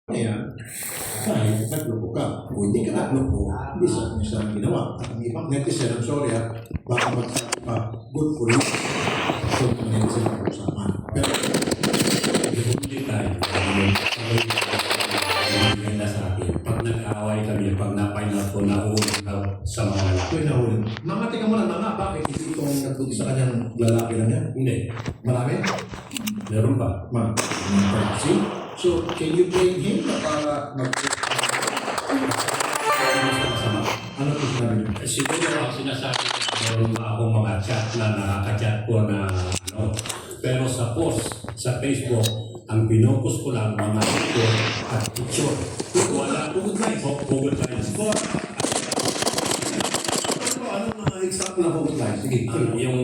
Kaya, kahit nagloko ka, o hindi ka nagloko, hindi sa ginawa. At ang ibang netizen, I'm sorry baka magsabi pa, good for you. So, netizen ang usapan. Pero, hindi tayo. Maganda sa akin. Pag nag-away kami, pag napay-na ko, nahulog ka sa mga lalaki. ito yung nahulog. Mama, tika mo lang, mama, bakit hindi itong nagpunti sa kanyang lalaki lang yan? Hindi. Marami? Meron pa. See? So, can you blame him na para ano po sinabi niyo? Siguro ang sinasabi ko, meron akong mga chat na nakaka-chat ko na ano. Pero sa post, sa Facebook, ang pinokus ko lang mga picture at picture. Wala. Pugod lines. Pugod lines. Anong mga example na pugod lines? Sige. Yung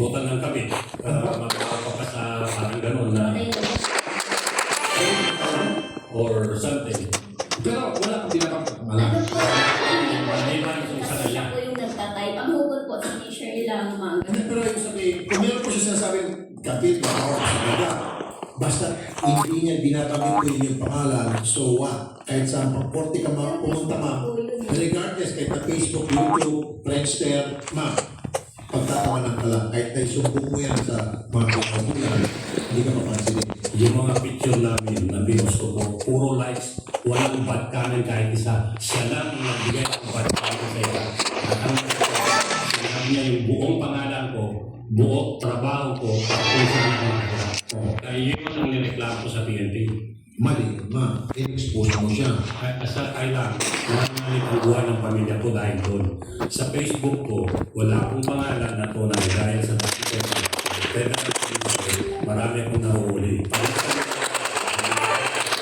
butan ng kabit. Magkakapa ka sa parang gano'n na or something. Pero wala kang pinapakita. Ano Malaki. po? Maliban yung sa Kasi siya kanya. po yung nagtatype. Ang hugot po, siya lang mga Pero yung sabihin, kung meron po siya sinasabing kapit, makawak sa baga. Basta hindi niya binabanggit ko yung pangalan, so what? Kahit saan pang 40 ka pumunta regardless, kahit na Facebook, YouTube, Friendster, pagtatawanan ka lang. Kahit na isumbong mo yan sa mga kapatulan, hindi ka mapansinin. Yung mga picture namin na binos ko po, puro likes, walang bad comment kahit isa. Siya lang ang nagbigay ng bad comment sa iba. At ang sinabi niya yung buong pangalan ko, buong trabaho ko, at kung saan ako nakatira. Kaya yun ang nireklamo ko sa PNP. Mali, in-expose mo siya. Asa kailan, nangangalit ang buhay ng pamilya ko dahil doon. Sa Facebook ko, wala akong pangalan na tunay dahil sa document. Pero marami akong nahuhuli.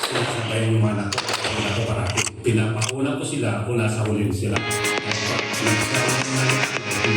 Sinasabayan yung mga nato parati. Pinapakunan ko sila kung nasa huli sila.